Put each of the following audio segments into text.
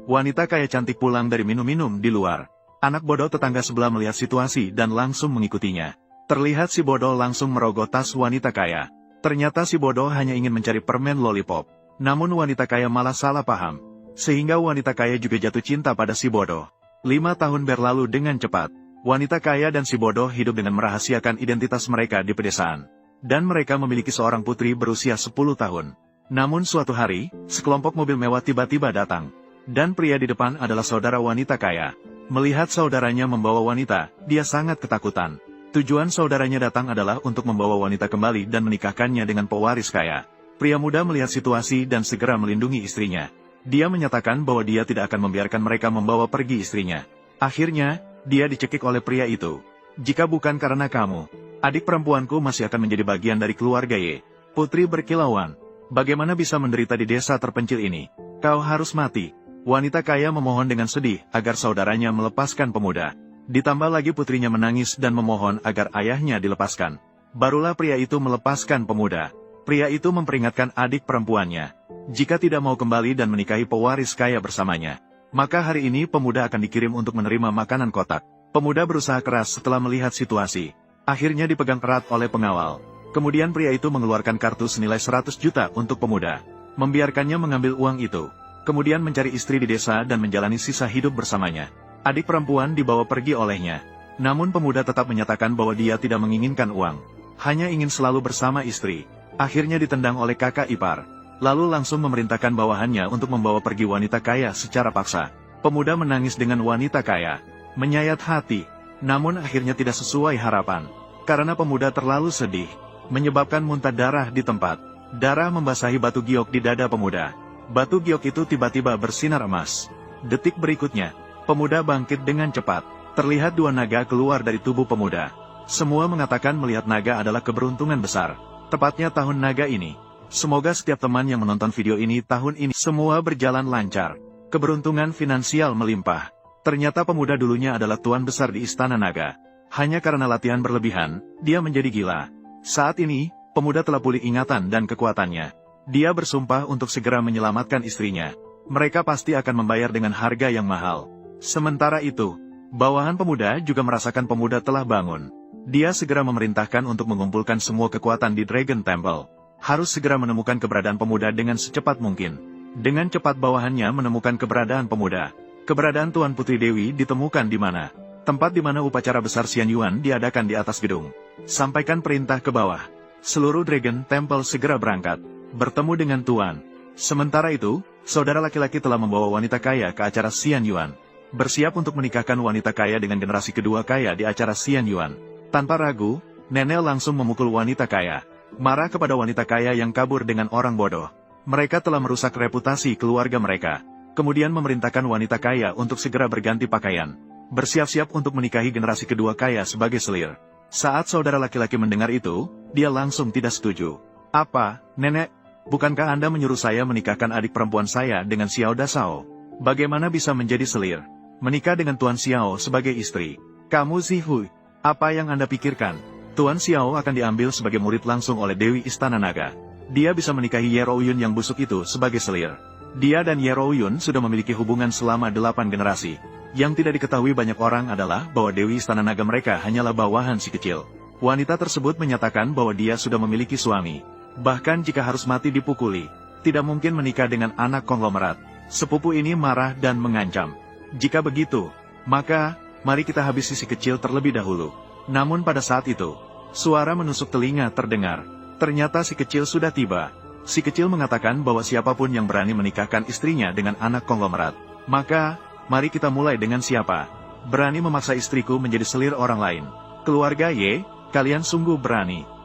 Wanita kaya cantik pulang dari minum-minum di luar. Anak bodoh tetangga sebelah melihat situasi dan langsung mengikutinya. Terlihat si bodoh langsung merogoh tas wanita kaya. Ternyata si bodoh hanya ingin mencari permen lollipop. Namun wanita kaya malah salah paham. Sehingga wanita kaya juga jatuh cinta pada si bodoh. 5 tahun berlalu dengan cepat. Wanita kaya dan si bodoh hidup dengan merahasiakan identitas mereka di pedesaan. Dan mereka memiliki seorang putri berusia 10 tahun. Namun suatu hari, sekelompok mobil mewah tiba-tiba datang. Dan pria di depan adalah saudara wanita kaya. Melihat saudaranya membawa wanita, dia sangat ketakutan. Tujuan saudaranya datang adalah untuk membawa wanita kembali dan menikahkannya dengan pewaris kaya. Pria muda melihat situasi dan segera melindungi istrinya. Dia menyatakan bahwa dia tidak akan membiarkan mereka membawa pergi istrinya. Akhirnya, dia dicekik oleh pria itu. Jika bukan karena kamu, adik perempuanku masih akan menjadi bagian dari keluarga Ye. Putri berkilauan. Bagaimana bisa menderita di desa terpencil ini? Kau harus mati. Wanita kaya memohon dengan sedih agar saudaranya melepaskan pemuda. Ditambah lagi putrinya menangis dan memohon agar ayahnya dilepaskan. Barulah pria itu melepaskan pemuda. Pria itu memperingatkan adik perempuannya. Jika tidak mau kembali dan menikahi pewaris kaya bersamanya, maka hari ini pemuda akan dikirim untuk menerima makanan kotak. Pemuda berusaha keras setelah melihat situasi. Akhirnya dipegang erat oleh pengawal. Kemudian pria itu mengeluarkan kartu senilai 100 juta untuk pemuda. Membiarkannya mengambil uang itu. Kemudian mencari istri di desa dan menjalani sisa hidup bersamanya. Adik perempuan dibawa pergi olehnya. Namun pemuda tetap menyatakan bahwa dia tidak menginginkan uang. Hanya ingin selalu bersama istri. Akhirnya ditendang oleh kakak ipar. Lalu langsung memerintahkan bawahannya untuk membawa pergi wanita kaya secara paksa. Pemuda menangis dengan wanita kaya. Menyayat hati. Namun akhirnya tidak sesuai harapan. Karena pemuda terlalu sedih. Menyebabkan muntah darah di tempat. Darah membasahi batu giok di dada pemuda. Batu giok itu tiba-tiba bersinar emas. Detik berikutnya, pemuda bangkit dengan cepat. Terlihat 2 naga keluar dari tubuh pemuda. Semua mengatakan melihat naga adalah keberuntungan besar. Tepatnya tahun naga ini. Semoga setiap teman yang menonton video ini tahun ini semua berjalan lancar. Keberuntungan finansial melimpah. Ternyata pemuda dulunya adalah tuan besar di Istana Naga. Hanya karena latihan berlebihan, dia menjadi gila. Saat ini, pemuda telah pulih ingatan dan kekuatannya. Dia bersumpah untuk segera menyelamatkan istrinya. Mereka pasti akan membayar dengan harga yang mahal. Sementara itu, bawahan pemuda juga merasakan pemuda telah bangun. Dia segera memerintahkan untuk mengumpulkan semua kekuatan di Dragon Temple. Harus segera menemukan keberadaan pemuda dengan secepat mungkin. Dengan cepat bawahannya menemukan keberadaan pemuda. Keberadaan Tuan Putri Dewi ditemukan di mana? Tempat di mana upacara besar Xian Yuan diadakan di atas gedung. Sampaikan perintah ke bawah. Seluruh Dragon Temple segera berangkat. Bertemu dengan Tuan. Sementara itu, saudara laki-laki telah membawa wanita kaya ke acara Xian Yuan. Bersiap untuk menikahkan wanita kaya dengan generasi kedua kaya di acara Xian Yuan. Tanpa ragu, nenek langsung memukul wanita kaya. Marah kepada wanita kaya yang kabur dengan orang bodoh. Mereka telah merusak reputasi keluarga mereka. Kemudian memerintahkan wanita kaya untuk segera berganti pakaian. Bersiap-siap untuk menikahi generasi kedua kaya sebagai selir. Saat saudara laki-laki mendengar itu, dia langsung tidak setuju. Apa, nenek? Bukankah Anda menyuruh saya menikahkan adik perempuan saya dengan Xiao Dasao? Bagaimana bisa menjadi selir? Menikah dengan Tuan Xiao sebagai istri? Kamu Zihui, apa yang Anda pikirkan? Tuan Xiao akan diambil sebagai murid langsung oleh Dewi Istana Naga. Dia bisa menikahi Ye Rouyun yang busuk itu sebagai selir. Dia dan Ye Rouyun sudah memiliki hubungan selama 8 generasi. Yang tidak diketahui banyak orang adalah bahwa Dewi Istana Naga mereka hanyalah bawahan si kecil. Wanita tersebut menyatakan bahwa dia sudah memiliki suami. Bahkan jika harus mati dipukuli, tidak mungkin menikah dengan anak konglomerat. Sepupu ini marah dan mengancam. Jika begitu, maka, mari kita habisi si kecil terlebih dahulu. Namun pada saat itu, suara menusuk telinga terdengar. Ternyata si kecil sudah tiba. Si kecil mengatakan bahwa siapapun yang berani menikahkan istrinya dengan anak konglomerat, maka, mari kita mulai dengan siapa berani memaksa istriku menjadi selir orang lain. Keluarga Ye, kalian sungguh berani.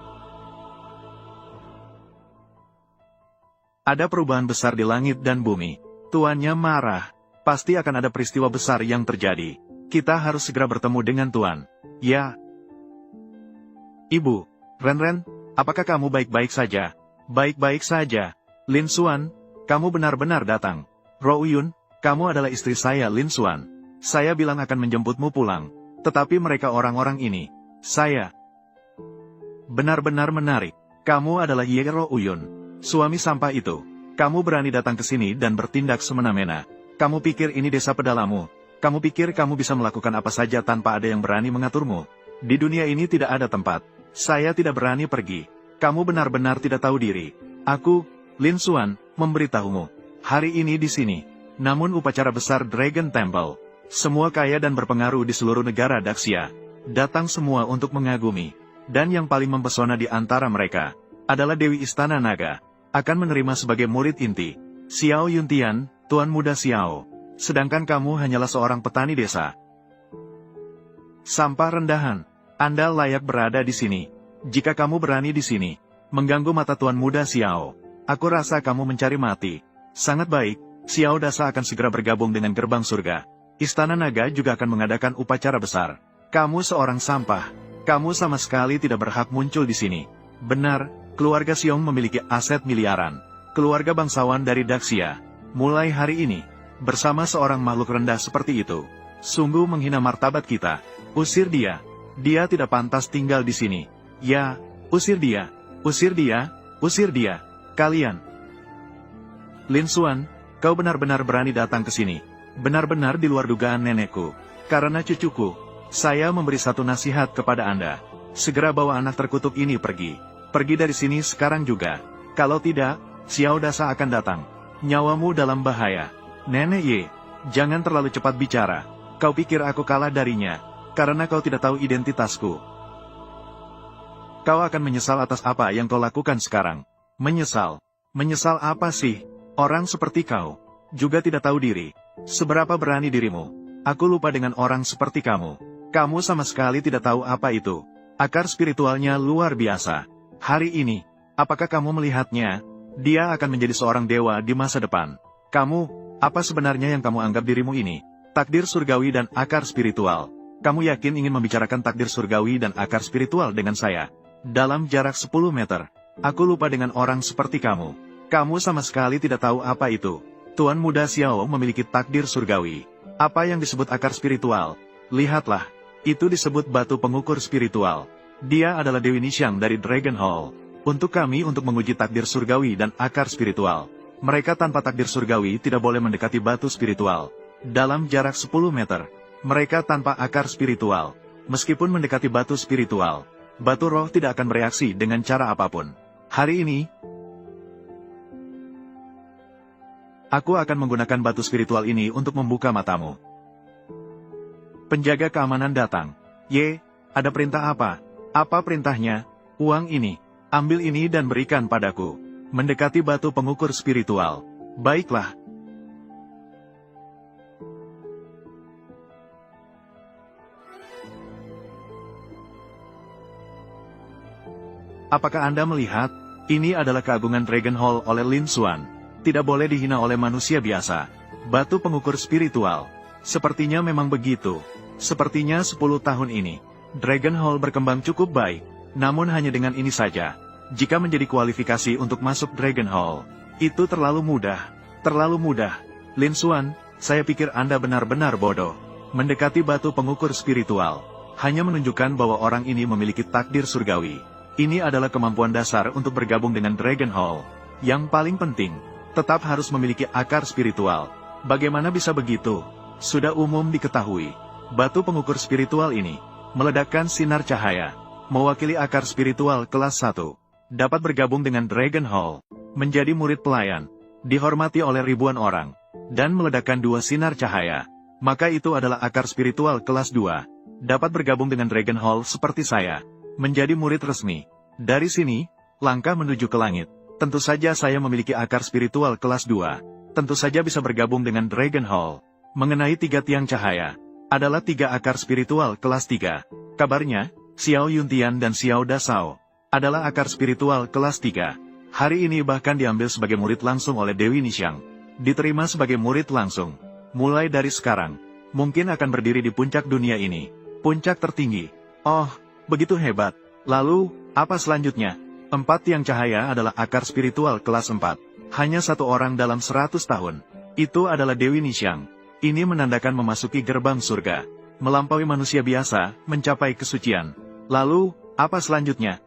Ada perubahan besar di langit dan bumi. Tuannya marah. Pasti akan ada peristiwa besar yang terjadi. Kita harus segera bertemu dengan Tuan. Ya. Ibu, Ren, apakah kamu baik-baik saja? Baik-baik saja. Lin Xuan, kamu benar-benar datang. Rouyun, kamu adalah istri saya Lin Xuan. Saya bilang akan menjemputmu pulang. Tetapi mereka orang-orang ini. Saya. Benar-benar menarik. Kamu adalah Ye Rouyun. Suami sampah itu, kamu berani datang ke sini dan bertindak semena-mena. Kamu pikir ini desa pedalamu? Kamu pikir kamu bisa melakukan apa saja tanpa ada yang berani mengaturmu? Di dunia ini tidak ada tempat. Saya tidak berani pergi. Kamu benar-benar tidak tahu diri. Aku, Lin Xuan, memberitahumu. Hari ini di sini. Namun upacara besar Dragon Temple. Semua kaya dan berpengaruh di seluruh negara Daxia. Datang semua untuk mengagumi. Dan yang paling mempesona di antara mereka adalah Dewi Istana Naga. Akan menerima sebagai murid inti Xiao Yuntian, Tuan Muda Xiao. Sedangkan kamu hanyalah seorang petani desa. Sampah rendahan. Anda layak berada di sini. Jika kamu berani di sini mengganggu mata Tuan Muda Xiao, aku rasa kamu mencari mati. Sangat baik, Xiao Dasa akan segera bergabung dengan gerbang surga. Istana Naga juga akan mengadakan upacara besar. Kamu seorang sampah. Kamu sama sekali tidak berhak muncul di sini. Benar, keluarga Xiong memiliki aset miliaran. Keluarga bangsawan dari Daxia. Mulai hari ini, bersama seorang makhluk rendah seperti itu, sungguh menghina martabat kita. Usir dia. Dia tidak pantas tinggal di sini. Ya, usir dia. Usir dia. Usir dia. Kalian. Lin Xuan, kau benar-benar berani datang ke sini. Benar-benar di luar dugaan nenekku. Karena cucuku, saya memberi satu nasihat kepada Anda. Segera bawa anak terkutuk ini pergi. Pergi dari sini sekarang juga. Kalau tidak, Xiao Dasa akan datang. Nyawamu dalam bahaya. Nenek Ye, jangan terlalu cepat bicara. Kau pikir aku kalah darinya, karena kau tidak tahu identitasku. Kau akan menyesal atas apa yang kau lakukan sekarang. Menyesal? Menyesal apa sih? Orang seperti kau juga tidak tahu diri. Seberapa berani dirimu? Aku lupa dengan orang seperti kamu. Kamu sama sekali tidak tahu apa itu. Akar spiritualnya luar biasa. Hari ini, apakah kamu melihatnya? Dia akan menjadi seorang dewa di masa depan. Kamu, apa sebenarnya yang kamu anggap dirimu ini? Takdir surgawi dan akar spiritual. Kamu yakin ingin membicarakan takdir surgawi dan akar spiritual dengan saya? Dalam jarak 10 meter. Aku lupa dengan orang seperti kamu. Kamu sama sekali tidak tahu apa itu. Tuan Muda Xiao memiliki takdir surgawi. Apa yang disebut akar spiritual? Lihatlah. Itu disebut batu pengukur spiritual. Dia adalah Dewi Nixiang dari Dragon Hall. Untuk kami untuk menguji takdir surgawi dan akar spiritual. Mereka tanpa takdir surgawi tidak boleh mendekati batu spiritual. Dalam jarak 10 meter. Mereka tanpa akar spiritual. Meskipun mendekati batu spiritual, batu roh tidak akan bereaksi dengan cara apapun. Hari ini, aku akan menggunakan batu spiritual ini untuk membuka matamu. Penjaga keamanan datang. Ye, ada perintah apa? Apa perintahnya? Uang ini. Ambil ini dan berikan padaku. Mendekati batu pengukur spiritual. Baiklah. Apakah Anda melihat? Ini adalah keagungan Dragon Hall oleh Lin Xuan. Tidak boleh dihina oleh manusia biasa. Batu pengukur spiritual. Sepertinya memang begitu. Sepertinya 10 tahun ini, Dragon Hall berkembang cukup baik. Namun hanya dengan ini saja. Jika menjadi kualifikasi untuk masuk Dragon Hall, itu terlalu mudah. Terlalu mudah. Lin Xuan, saya pikir Anda benar-benar bodoh. Mendekati batu pengukur spiritual hanya menunjukkan bahwa orang ini memiliki takdir surgawi. Ini adalah kemampuan dasar untuk bergabung dengan Dragon Hall. Yang paling penting, tetap harus memiliki akar spiritual. Bagaimana bisa begitu? Sudah umum diketahui. Batu pengukur spiritual ini meledakkan sinar cahaya. Mewakili akar spiritual kelas 1. Dapat bergabung dengan Dragon Hall. Menjadi murid pelayan. Dihormati oleh ribuan orang. Dan meledakkan 2 sinar cahaya. Maka itu adalah akar spiritual kelas 2. Dapat bergabung dengan Dragon Hall seperti saya. Menjadi murid resmi. Dari sini, langkah menuju ke langit. Tentu saja saya memiliki akar spiritual kelas 2. Tentu saja bisa bergabung dengan Dragon Hall. Mengenai 3 tiang cahaya. Adalah 3 akar spiritual kelas 3. Kabarnya, Xiao Yuntian dan Xiao Dasao adalah akar spiritual kelas 3. Hari ini bahkan diambil sebagai murid langsung oleh Dewi Nixiang. Diterima sebagai murid langsung. Mulai dari sekarang, mungkin akan berdiri di puncak dunia ini. Puncak tertinggi. Oh, begitu hebat. Lalu, apa selanjutnya? 4 tiang cahaya adalah akar spiritual kelas 4. Hanya 1 orang dalam 100 tahun. Itu adalah Dewi Nixiang. Ini menandakan memasuki gerbang surga. Melampaui manusia biasa, mencapai kesucian. Lalu, apa selanjutnya?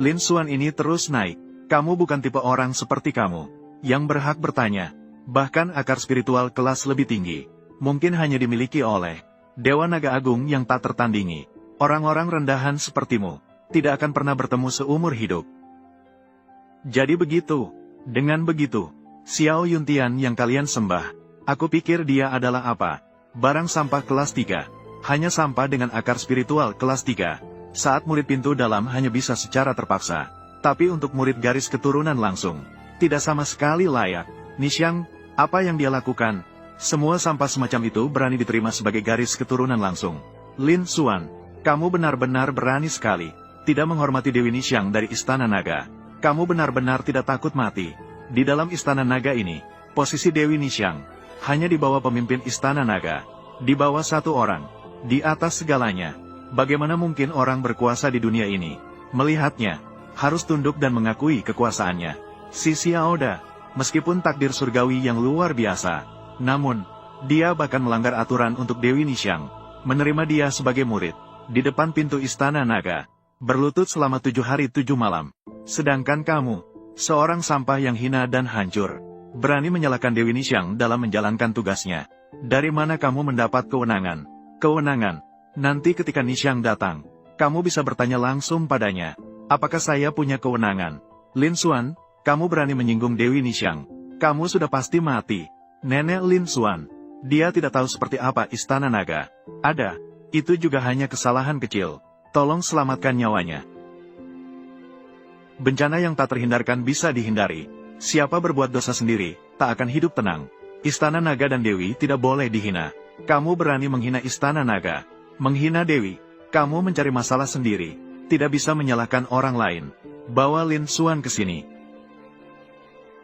Lin Xuan ini terus naik. Kamu bukan tipe orang seperti kamu yang berhak bertanya. Bahkan akar spiritual kelas lebih tinggi, mungkin hanya dimiliki oleh Dewa Naga Agung yang tak tertandingi. Orang-orang rendahan sepertimu, tidak akan pernah bertemu seumur hidup. Jadi begitu. Dengan begitu, Xiao Yuntian yang kalian sembah, aku pikir dia adalah apa? Barang sampah kelas 3. Hanya sampah dengan akar spiritual kelas 3. Saat murid pintu dalam hanya bisa secara terpaksa. Tapi untuk murid garis keturunan langsung, tidak sama sekali layak. Nixiang, apa yang dia lakukan? Semua sampah semacam itu berani diterima sebagai garis keturunan langsung. Lin Xuan, kamu benar-benar berani sekali. Tidak menghormati Dewi Nixiang dari Istana Naga. Kamu benar-benar tidak takut mati. Di dalam Istana Naga ini, posisi Dewi Nixiang hanya di bawah pemimpin Istana Naga. Di bawah satu orang. Di atas segalanya. Bagaimana mungkin orang berkuasa di dunia ini melihatnya, harus tunduk dan mengakui kekuasaannya? Si Xiaoda, meskipun takdir surgawi yang luar biasa, namun, dia bahkan melanggar aturan untuk Dewi Nixiang, menerima dia sebagai murid, di depan pintu Istana Naga, berlutut selama 7 hari 7 malam. Sedangkan kamu, seorang sampah yang hina dan hancur, berani menyalahkan Dewi Nixiang dalam menjalankan tugasnya. Dari mana kamu mendapat kewenangan? Kewenangan. Nanti ketika Nixiang datang, kamu bisa bertanya langsung padanya. Apakah saya punya kewenangan? Lin Xuan, kamu berani menyinggung Dewi Nixiang. Kamu sudah pasti mati. Nenek Lin Xuan, dia tidak tahu seperti apa Istana Naga. Ada, itu juga hanya kesalahan kecil. Tolong selamatkan nyawanya. Bencana yang tak terhindarkan bisa dihindari. Siapa berbuat dosa sendiri, tak akan hidup tenang. Istana Naga dan Dewi tidak boleh dihina. Kamu berani menghina Istana Naga, menghina Dewi. Kamu mencari masalah sendiri, tidak bisa menyalahkan orang lain. Bawa Lin Xuan ke sini.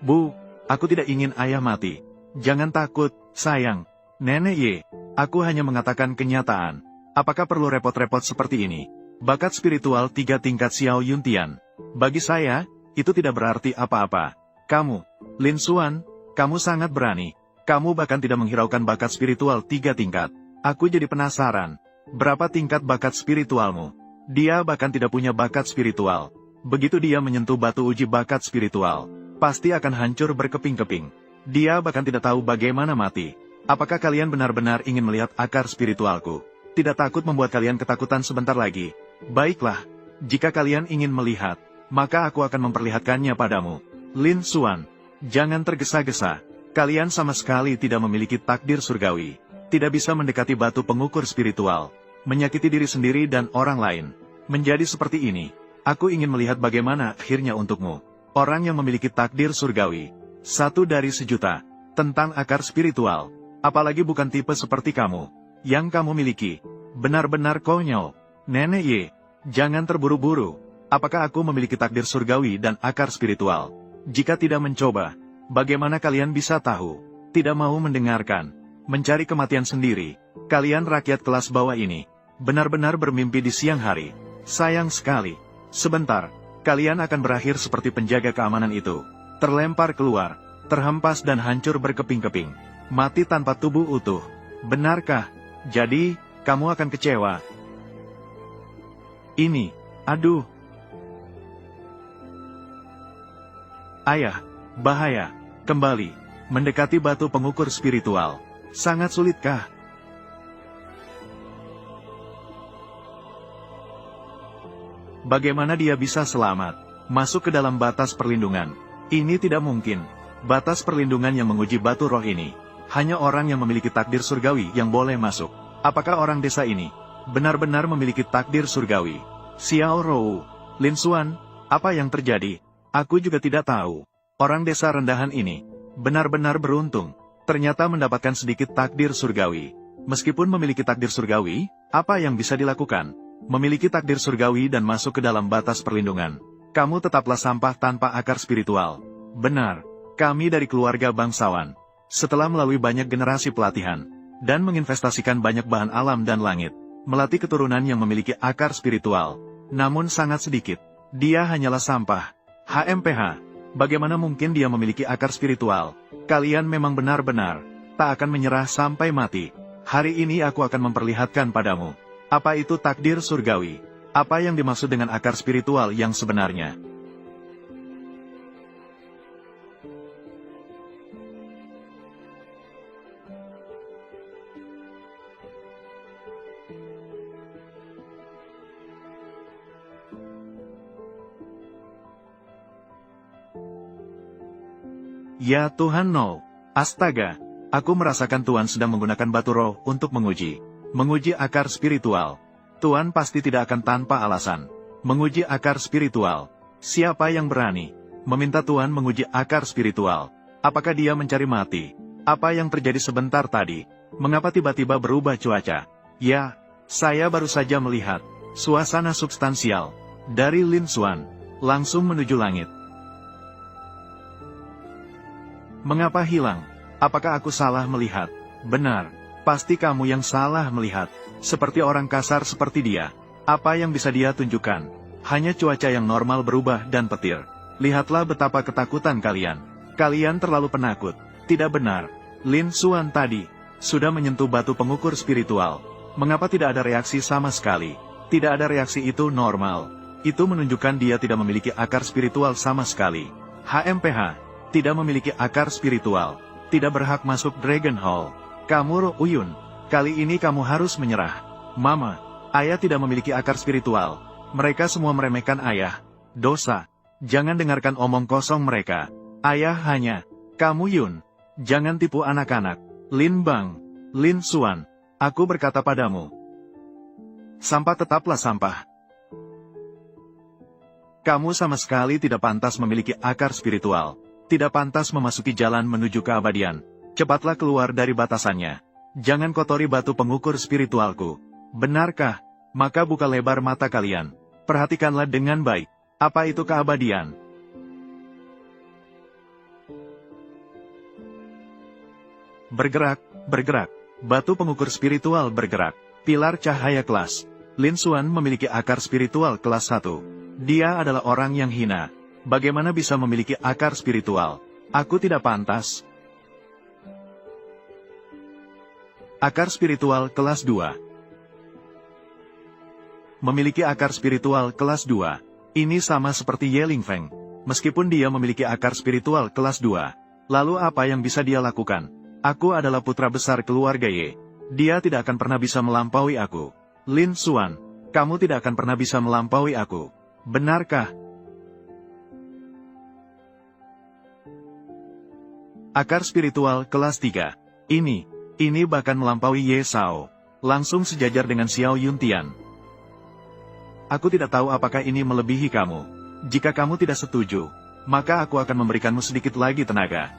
Bu, aku tidak ingin ayah mati. Jangan takut, sayang. Nenek Ye, aku hanya mengatakan kenyataan. Apakah perlu repot-repot seperti ini? Bakat spiritual 3 tingkat Xiao Yuntian. Bagi saya, itu tidak berarti apa-apa. Kamu, Lin Xuan, kamu sangat berani. Kamu bahkan tidak menghiraukan bakat spiritual 3 tingkat. Aku jadi penasaran. Berapa tingkat bakat spiritualmu? Dia bahkan tidak punya bakat spiritual. Begitu dia menyentuh batu uji bakat spiritual, pasti akan hancur berkeping-keping. Dia bahkan tidak tahu bagaimana mati. Apakah kalian benar-benar ingin melihat akar spiritualku? Tidak takut membuat kalian ketakutan sebentar lagi? Baiklah, jika kalian ingin melihat, maka aku akan memperlihatkannya padamu. Lin Xuan, jangan tergesa-gesa. Kalian sama sekali tidak memiliki takdir surgawi. Tidak bisa mendekati batu pengukur spiritual, menyakiti diri sendiri dan orang lain. Menjadi seperti ini, aku ingin melihat bagaimana akhirnya untukmu. Orang yang memiliki takdir surgawi, 1 dari sejuta, tentang akar spiritual. Apalagi bukan tipe seperti kamu, yang kamu miliki. Benar-benar konyol. Nenek Ye, jangan terburu-buru. Apakah aku memiliki takdir surgawi dan akar spiritual? Jika tidak mencoba, bagaimana kalian bisa tahu? Tidak mau mendengarkan. Mencari kematian sendiri. Kalian rakyat kelas bawah ini, benar-benar bermimpi di siang hari. Sayang sekali. Sebentar, kalian akan berakhir seperti penjaga keamanan itu. Terlempar keluar, terhempas dan hancur berkeping-keping. Mati tanpa tubuh utuh. Benarkah? Jadi, kamu akan kecewa. Ini, aduh. Ayah, bahaya. Kembali, mendekati batu pengukur spiritual. Sangat sulitkah? Bagaimana dia bisa selamat masuk ke dalam batas perlindungan? Ini tidak mungkin. Batas perlindungan yang menguji batu roh ini, hanya orang yang memiliki takdir surgawi yang boleh masuk. Apakah orang desa ini benar-benar memiliki takdir surgawi? Xiao Rou, Lin Xuan, apa yang terjadi? Aku juga tidak tahu. Orang desa rendahan ini benar-benar beruntung. Ternyata mendapatkan sedikit takdir surgawi. Meskipun memiliki takdir surgawi, apa yang bisa dilakukan? Memiliki takdir surgawi dan masuk ke dalam batas perlindungan. Kamu tetaplah sampah tanpa akar spiritual. Benar, kami dari keluarga bangsawan. Setelah melalui banyak generasi pelatihan, dan menginvestasikan banyak bahan alam dan langit, melatih keturunan yang memiliki akar spiritual. Namun sangat sedikit. Dia hanyalah sampah. HMPH, bagaimana mungkin dia memiliki akar spiritual? Kalian memang benar-benar tak akan menyerah sampai mati. Hari ini aku akan memperlihatkan padamu. Apa itu takdir surgawi? Apa yang dimaksud dengan akar spiritual yang sebenarnya? Ya Tuhan no. Astaga. Aku merasakan Tuhan sedang menggunakan batu roh untuk menguji akar spiritual. Tuhan pasti tidak akan tanpa alasan menguji akar spiritual. Siapa yang berani meminta Tuhan menguji akar spiritual? Apakah dia mencari mati? Apa yang terjadi sebentar tadi? Mengapa tiba-tiba berubah cuaca? Ya, saya baru saja melihat suasana substansial dari Lin Xuan langsung menuju langit. Mengapa hilang? Apakah aku salah melihat? Benar, pasti kamu yang salah melihat. Seperti orang kasar seperti dia. Apa yang bisa dia tunjukkan? Hanya cuaca yang normal berubah dan petir. Lihatlah betapa ketakutan kalian. Kalian terlalu penakut. Tidak benar. Lin Xuan tadi sudah menyentuh batu pengukur spiritual. Mengapa tidak ada reaksi sama sekali? Tidak ada reaksi itu normal. Itu menunjukkan dia tidak memiliki akar spiritual sama sekali. HMPH tidak memiliki akar spiritual. Tidak berhak masuk Dragon Hall. Kamu Ro Uyun, kali ini kamu harus menyerah. Mama, ayah tidak memiliki akar spiritual. Mereka semua meremehkan ayah. Dosa. Jangan dengarkan omong kosong mereka. Ayah hanya. Kamu Yun. Jangan tipu anak-anak. Lin Bang. Lin Xuan. Aku berkata padamu. Sampah tetaplah sampah. Kamu sama sekali tidak pantas memiliki akar spiritual. Tidak pantas memasuki jalan menuju keabadian. Cepatlah keluar dari batasannya. Jangan kotori batu pengukur spiritualku. Benarkah? Maka buka lebar mata kalian. Perhatikanlah dengan baik. Apa itu keabadian? Bergerak, bergerak. Batu pengukur spiritual bergerak. Pilar cahaya kelas. Lin Xuan memiliki akar spiritual kelas 1. Dia adalah orang yang hina. Bagaimana bisa memiliki akar spiritual? Aku tidak pantas. Akar spiritual kelas 2. Memiliki akar spiritual kelas 2. Ini sama seperti Ye Lingfeng. Meskipun dia memiliki akar spiritual kelas 2. Lalu apa yang bisa dia lakukan? Aku adalah putra besar keluarga Ye. Dia tidak akan pernah bisa melampaui aku. Lin Xuan, kamu tidak akan pernah bisa melampaui aku. Benarkah? Akar spiritual kelas 3. Ini bahkan melampaui Ye Sao. Langsung sejajar dengan Xiao Yuntian. Aku tidak tahu apakah ini melebihi kamu. Jika kamu tidak setuju, maka aku akan memberikanmu sedikit lagi tenaga.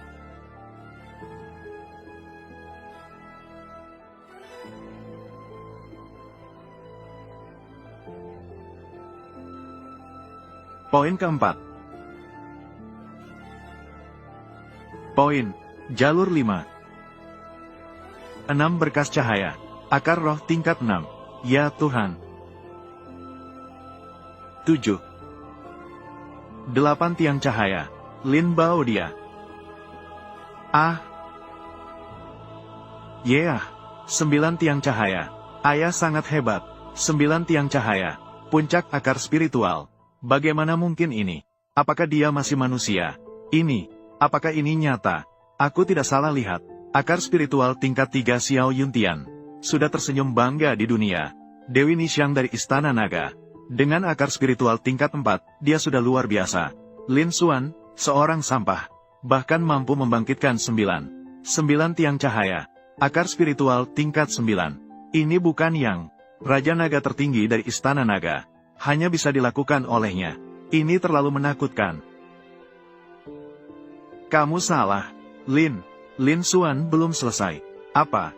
Poin keempat. Poin, jalur 5. 6 berkas cahaya. Akar roh tingkat 6. Ya Tuhan. 7. 8 tiang cahaya. Lin Bao dia. Yeah. 9 tiang cahaya. Ayah sangat hebat. 9 tiang cahaya. Puncak akar spiritual. Bagaimana mungkin ini? Apakah dia masih manusia? Apakah ini nyata? Aku tidak salah lihat. Akar spiritual tingkat 3 Xiao Yuntian. Sudah tersenyum bangga di dunia. Dewi Nixiang dari Istana Naga. Dengan akar spiritual tingkat 4, dia sudah luar biasa. Lin Xuan, seorang sampah. Bahkan mampu membangkitkan 9 tiang cahaya. Akar spiritual tingkat 9. Ini bukan yang Raja Naga tertinggi dari Istana Naga. Hanya bisa dilakukan olehnya. Ini terlalu menakutkan. Kamu salah, Lin. Lin Xuan belum selesai. Apa?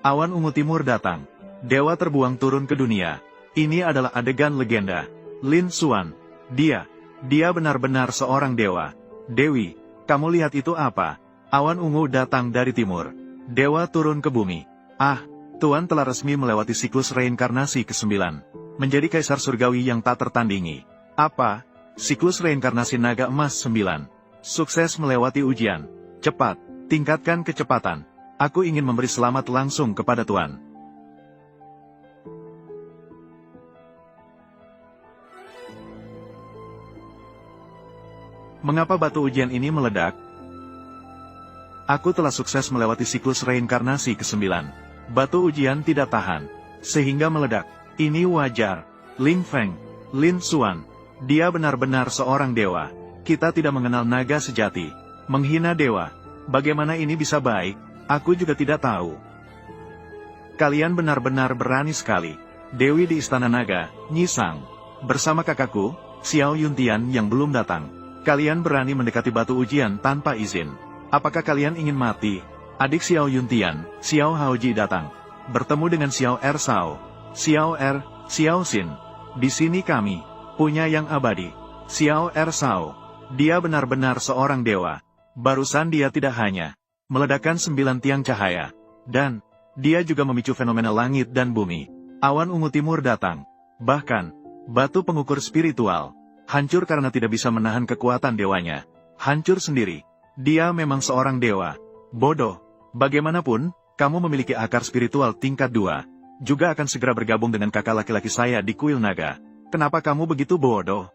Awan ungu timur datang. Dewa terbuang turun ke dunia. Ini adalah adegan legenda. Lin Xuan. Dia benar-benar seorang dewa. Dewi, kamu lihat itu apa? Awan ungu datang dari timur. Dewa turun ke bumi. Tuan telah resmi melewati siklus reinkarnasi ke-9. Menjadi kaisar surgawi yang tak tertandingi. Apa? Siklus reinkarnasi naga emas 9. Sukses melewati ujian. Cepat, tingkatkan kecepatan. Aku ingin memberi selamat langsung kepada Tuan. Mengapa batu ujian ini meledak? Aku telah sukses melewati siklus reinkarnasi ke-9. Batu ujian tidak tahan, sehingga meledak. Ini wajar. Ling Feng, Lin Xuan, dia benar-benar seorang dewa. Kita tidak mengenal naga sejati. Menghina dewa. Bagaimana ini bisa baik? Aku juga tidak tahu. Kalian benar-benar berani sekali. Dewi di Istana Naga, Nyisang, bersama kakakku, Xiao Yuntian yang belum datang. Kalian berani mendekati batu ujian tanpa izin. Apakah kalian ingin mati? Adik Xiao Yuntian, Xiao Haoji datang. Bertemu dengan Xiao Er Sao, Xiao Er, Xiao Xin. Di sini kami punya yang abadi. Xiao Er Sao, dia benar-benar seorang dewa. Barusan dia tidak hanya meledakkan 9 tiang cahaya, dan dia juga memicu fenomena langit dan bumi. Awan ungu timur datang. Bahkan, batu pengukur spiritual hancur karena tidak bisa menahan kekuatan dewanya. Hancur sendiri. Dia memang seorang dewa. Bodoh. Bagaimanapun, kamu memiliki akar spiritual tingkat 2. Juga akan segera bergabung dengan kakak laki-laki saya di kuil naga. Kenapa kamu begitu bodoh?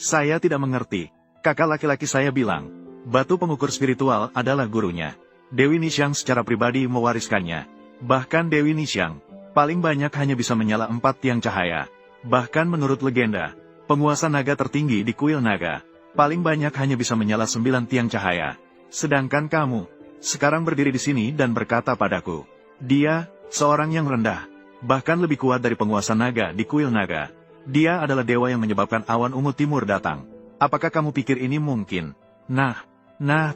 Saya tidak mengerti. Kakak laki-laki saya bilang, batu pengukur spiritual adalah gurunya. Dewi Nixiang secara pribadi mewariskannya. Bahkan Dewi Nixiang paling banyak hanya bisa menyala 4 tiang cahaya. Bahkan menurut legenda, penguasa naga tertinggi di kuil naga, paling banyak hanya bisa menyala 9 tiang cahaya. Sedangkan kamu, sekarang berdiri di sini dan berkata padaku, dia, seorang yang rendah, bahkan lebih kuat dari penguasa naga di kuil naga. Dia adalah dewa yang menyebabkan awan ungu timur datang. Apakah kamu pikir ini mungkin? Nah,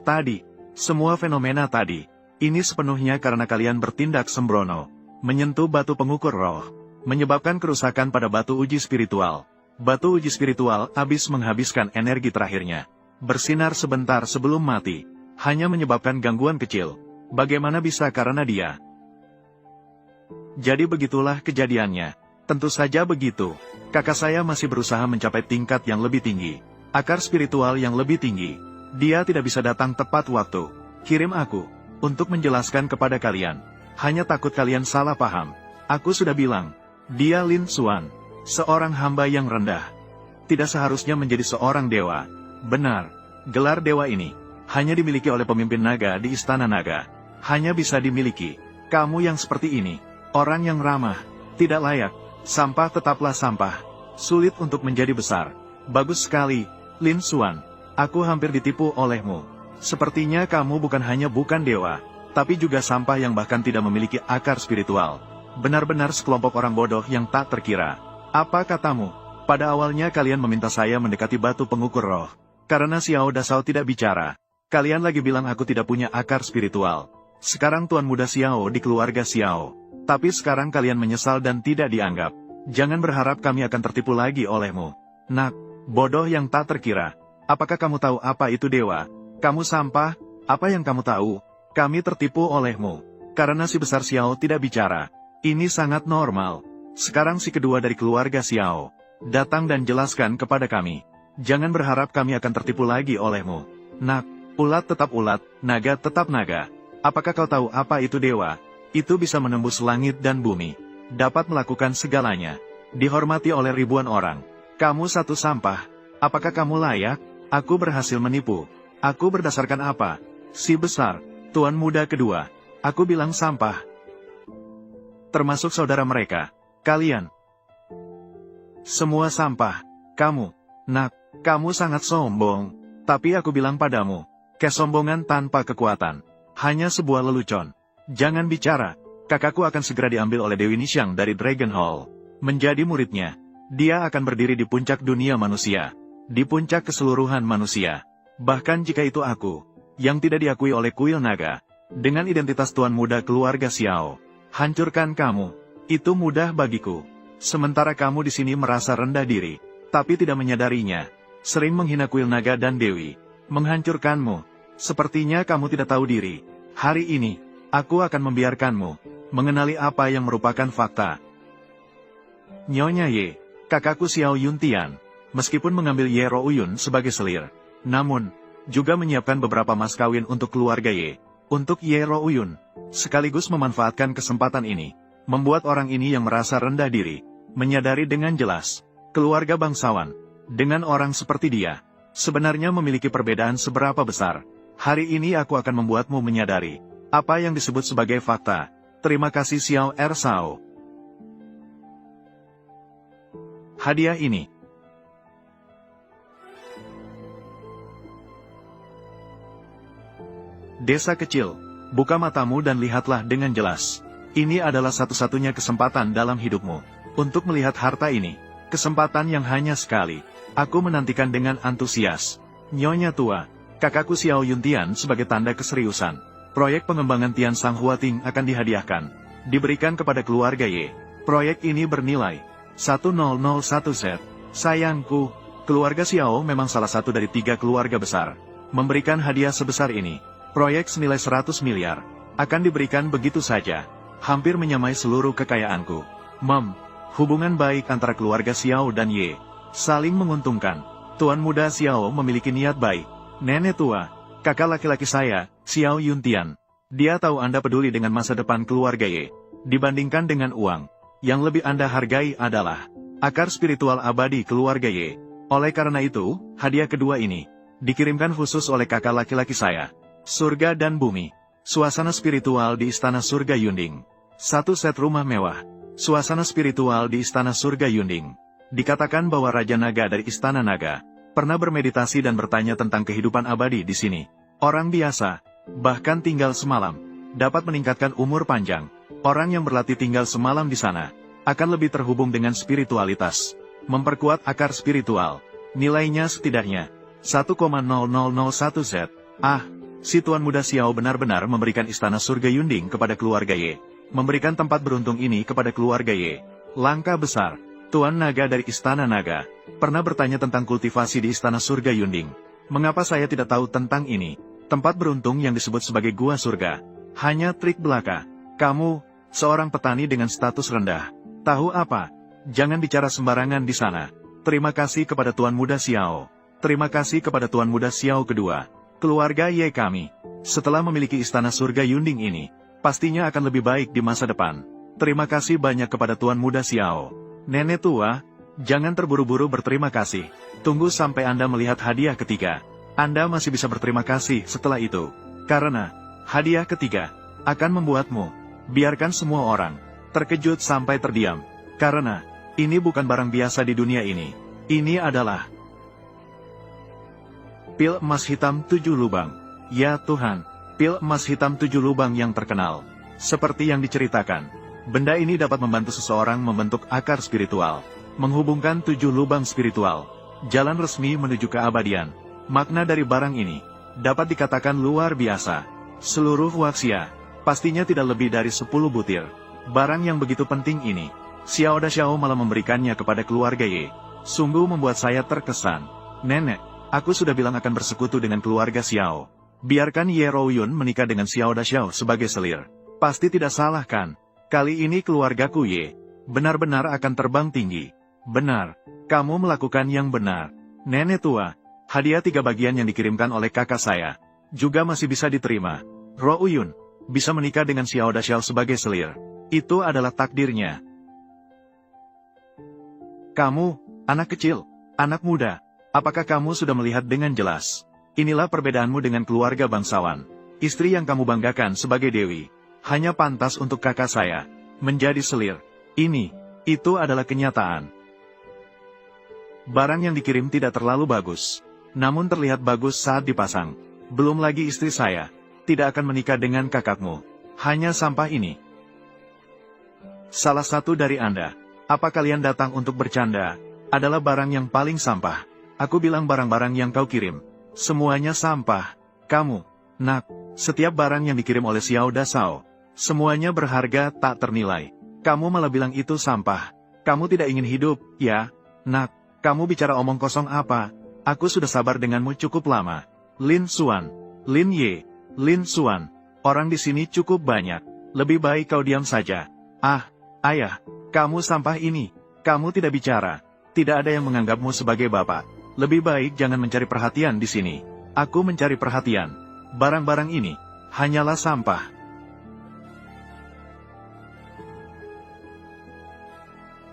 tadi, semua fenomena tadi, ini sepenuhnya karena kalian bertindak sembrono, menyentuh batu pengukur roh, menyebabkan kerusakan pada batu uji spiritual. Batu uji spiritual habis menghabiskan energi terakhirnya, bersinar sebentar sebelum mati, hanya menyebabkan gangguan kecil. Bagaimana bisa karena dia? Jadi begitulah kejadiannya. Tentu saja begitu. Kakak saya masih berusaha mencapai tingkat yang lebih tinggi, akar spiritual yang lebih tinggi. Dia tidak bisa datang tepat waktu. Kirim aku untuk menjelaskan kepada kalian. Hanya takut kalian salah paham. Aku sudah bilang, dia Lin Xuan, seorang hamba yang rendah. Tidak seharusnya menjadi seorang dewa. Benar, gelar dewa ini hanya dimiliki oleh pemimpin naga di Istana Naga. Hanya bisa dimiliki. Kamu yang seperti ini, orang yang ramah, tidak layak. Sampah tetaplah sampah. Sulit untuk menjadi besar. Bagus sekali, Lin Xuan. Aku hampir ditipu olehmu. Sepertinya kamu bukan hanya bukan dewa, tapi juga sampah yang bahkan tidak memiliki akar spiritual. Benar-benar sekelompok orang bodoh yang tak terkira. Apa katamu? Pada awalnya kalian meminta saya mendekati batu pengukur roh. Karena Xiao Dasao tidak bicara. Kalian lagi bilang aku tidak punya akar spiritual. Sekarang Tuan Muda Xiao di keluarga Xiao. Tapi sekarang kalian menyesal dan tidak dianggap. Jangan berharap kami akan tertipu lagi olehmu. Nak, bodoh yang tak terkira. Apakah kamu tahu apa itu dewa? Kamu sampah, apa yang kamu tahu? Kami tertipu olehmu. Karena si besar Xiao tidak bicara. Ini sangat normal. Sekarang si kedua dari keluarga Xiao datang dan jelaskan kepada kami. Jangan berharap kami akan tertipu lagi olehmu. Nak, ulat tetap ulat, naga tetap naga. Apakah kau tahu apa itu dewa? Itu bisa menembus langit dan bumi. Dapat melakukan segalanya. Dihormati oleh ribuan orang. Kamu satu sampah. Apakah kamu layak? Aku berhasil menipu. Aku berdasarkan apa? Si besar, Tuan Muda kedua. Aku bilang sampah. Termasuk saudara mereka. Kalian. Semua sampah. Kamu. Nak, kamu sangat sombong. Tapi aku bilang padamu, kesombongan tanpa kekuatan hanya sebuah lelucon. Jangan bicara. Kakakku akan segera diambil oleh Dewi Nixiang dari Dragon Hall. Menjadi muridnya. Dia akan berdiri di puncak dunia manusia. Di puncak keseluruhan manusia. Bahkan jika itu aku, yang tidak diakui oleh kuil naga. Dengan identitas Tuan Muda keluarga Xiao. Hancurkan kamu. Itu mudah bagiku. Sementara kamu di sini merasa rendah diri. Tapi tidak menyadarinya. Sering menghina kuil naga dan Dewi. Menghancurkanmu. Sepertinya kamu tidak tahu diri. Hari ini, aku akan membiarkanmu mengenali apa yang merupakan fakta. Nyonya Ye, kakakku Xiao Yuntian, meskipun mengambil Ye Rouyun sebagai selir, namun, juga menyiapkan beberapa mas kawin untuk keluarga Ye, untuk Ye Rouyun, sekaligus memanfaatkan kesempatan ini, membuat orang ini yang merasa rendah diri, menyadari dengan jelas, keluarga bangsawan, dengan orang seperti dia, sebenarnya memiliki perbedaan seberapa besar. Hari ini aku akan membuatmu menyadari, apa yang disebut sebagai fakta. Terima kasih Xiao Er Sao. Hadiah ini. Desa kecil, buka matamu dan lihatlah dengan jelas. Ini adalah satu-satunya kesempatan dalam hidupmu untuk melihat harta ini. Kesempatan yang hanya sekali. Aku menantikan dengan antusias. Nyonya tua, kakakku Xiao Yuntian sebagai tanda keseriusan. Proyek pengembangan Tian Sang Huating akan dihadiahkan. Diberikan kepada keluarga Ye. Proyek ini bernilai 1001 Z. Sayangku, keluarga Xiao memang salah satu dari 3 keluarga besar. Memberikan hadiah sebesar ini. Proyek senilai 100 miliar. Akan diberikan begitu saja. Hampir menyamai seluruh kekayaanku. Hubungan baik antara keluarga Xiao dan Ye. Saling menguntungkan. Tuan muda Xiao memiliki niat baik. Nenek tua, kakak laki-laki saya, Xiao Yuntian. Dia tahu Anda peduli dengan masa depan keluarga Ye. Dibandingkan dengan uang, yang lebih Anda hargai adalah akar spiritual abadi keluarga Ye. Oleh karena itu, hadiah kedua ini dikirimkan khusus oleh kakak laki-laki saya. Surga dan bumi. Suasana spiritual di Istana Surga Yunding. 1 set rumah mewah. Suasana spiritual di Istana Surga Yunding. Dikatakan bahwa Raja Naga dari Istana Naga pernah bermeditasi dan bertanya tentang kehidupan abadi di sini. Orang biasa, bahkan tinggal semalam, dapat meningkatkan umur panjang. Orang yang berlatih tinggal semalam di sana akan lebih terhubung dengan spiritualitas, memperkuat akar spiritual. Nilainya setidaknya 1,0001 Z. Si tuan muda Xiao benar-benar memberikan Istana Surga Yunding kepada keluarga Ye. Memberikan tempat beruntung ini kepada keluarga Ye. Langkah besar. Tuan Naga dari Istana Naga pernah bertanya tentang kultivasi di Istana Surga Yunding. Mengapa saya tidak tahu tentang ini? Tempat beruntung yang disebut sebagai Gua Surga. Hanya trik belaka. Kamu, seorang petani dengan status rendah. Tahu apa? Jangan bicara sembarangan di sana. Terima kasih kepada Tuan Muda Xiao. Terima kasih kepada Tuan Muda Xiao kedua. Keluarga Ye kami, setelah memiliki Istana Surga Yunding ini, pastinya akan lebih baik di masa depan. Terima kasih banyak kepada Tuan Muda Xiao. Nenek tua, jangan terburu-buru berterima kasih. Tunggu sampai Anda melihat hadiah ketiga. Anda masih bisa berterima kasih setelah itu. Karena, hadiah ketiga akan membuatmu, biarkan semua orang terkejut sampai terdiam. Karena, ini bukan barang biasa di dunia ini. Ini adalah pil emas hitam 7 lubang. Ya Tuhan, pil emas hitam 7 lubang yang terkenal. Seperti yang diceritakan. Benda ini dapat membantu seseorang membentuk akar spiritual, menghubungkan 7 lubang spiritual, jalan resmi menuju keabadian. Makna dari barang ini dapat dikatakan luar biasa. Seluruh waksia pastinya tidak lebih dari 10 butir. Barang yang begitu penting ini, Xiao Da Xiao malah memberikannya kepada keluarga Ye. Sungguh membuat saya terkesan. Nenek, aku sudah bilang akan bersekutu dengan keluarga Xiao. Biarkan Ye Rouyun menikah dengan Xiao Da Xiao sebagai selir. Pasti tidak salah kan? Kali ini keluargaku Ye benar-benar akan terbang tinggi. Benar, kamu melakukan yang benar. Nenek tua, hadiah 3 bagian yang dikirimkan oleh kakak saya juga masih bisa diterima. Rouyun bisa menikah dengan Xiao Da Xiao sebagai selir. Itu adalah takdirnya. Kamu, anak kecil, anak muda, apakah kamu sudah melihat dengan jelas? Inilah perbedaanmu dengan keluarga bangsawan. Istri yang kamu banggakan sebagai dewi hanya pantas untuk kakak saya menjadi selir. Itu adalah kenyataan. Barang yang dikirim tidak terlalu bagus, namun terlihat bagus saat dipasang. Belum lagi istri saya tidak akan menikah dengan kakakmu. Hanya sampah ini. Salah satu dari Anda, apa kalian datang untuk bercanda? Adalah barang yang paling sampah. Aku bilang barang-barang yang kau kirim semuanya sampah. Kamu, nak, setiap barang yang dikirim oleh Xiao Da Xiao semuanya berharga tak ternilai. Kamu malah bilang itu sampah. Kamu tidak ingin hidup, ya? Nak, kamu bicara omong kosong apa? Aku sudah sabar denganmu cukup lama. Lin Xuan, Lin Ye, Lin Xuan. Orang di sini cukup banyak. Lebih baik kau diam saja. Ayah, kamu sampah ini. Kamu tidak bicara. Tidak ada yang menganggapmu sebagai bapak. Lebih baik jangan mencari perhatian di sini. Aku mencari perhatian. Barang-barang ini hanyalah sampah.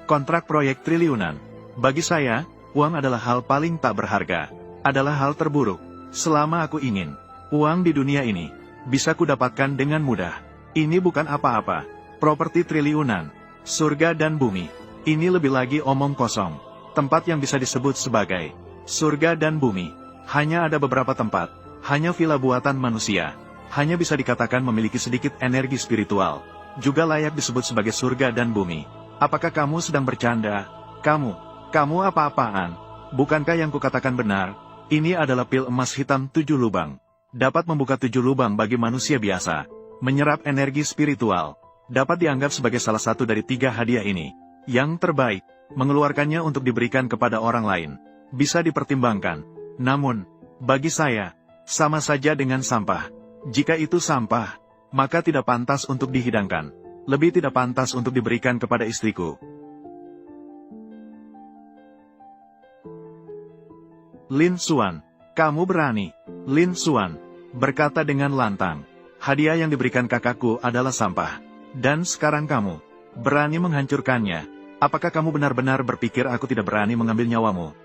Kontrak proyek triliunan. Bagi saya, uang adalah hal paling tak berharga. Adalah hal terburuk. Selama aku ingin uang di dunia ini bisa kudapatkan dengan mudah. Ini bukan apa-apa. properti triliunan, surga dan bumi. Ini lebih lagi omong kosong. Tempat yang bisa disebut sebagai surga dan bumi. Hanya ada beberapa tempat, hanya villa buatan manusia. Hanya bisa dikatakan memiliki sedikit energi spiritual. Juga layak disebut sebagai surga dan bumi. Apakah kamu sedang bercanda? Kamu apa-apaan? Bukankah yang kukatakan benar? Ini adalah pil emas hitam 7 lubang. Dapat membuka 7 lubang bagi manusia biasa. Menyerap energi spiritual. Dapat dianggap sebagai salah satu dari 3 hadiah ini. Yang terbaik, mengeluarkannya untuk diberikan kepada orang lain. Bisa dipertimbangkan. Namun, bagi saya, sama saja dengan sampah. Jika itu sampah, maka tidak pantas untuk dihidangkan. Lebih tidak pantas untuk diberikan kepada istriku. Lin Xuan, kamu berani. Lin Xuan berkata dengan lantang, hadiah yang diberikan kakakku adalah sampah. Dan sekarang kamu berani menghancurkannya. Apakah kamu benar-benar berpikir aku tidak berani mengambil nyawamu?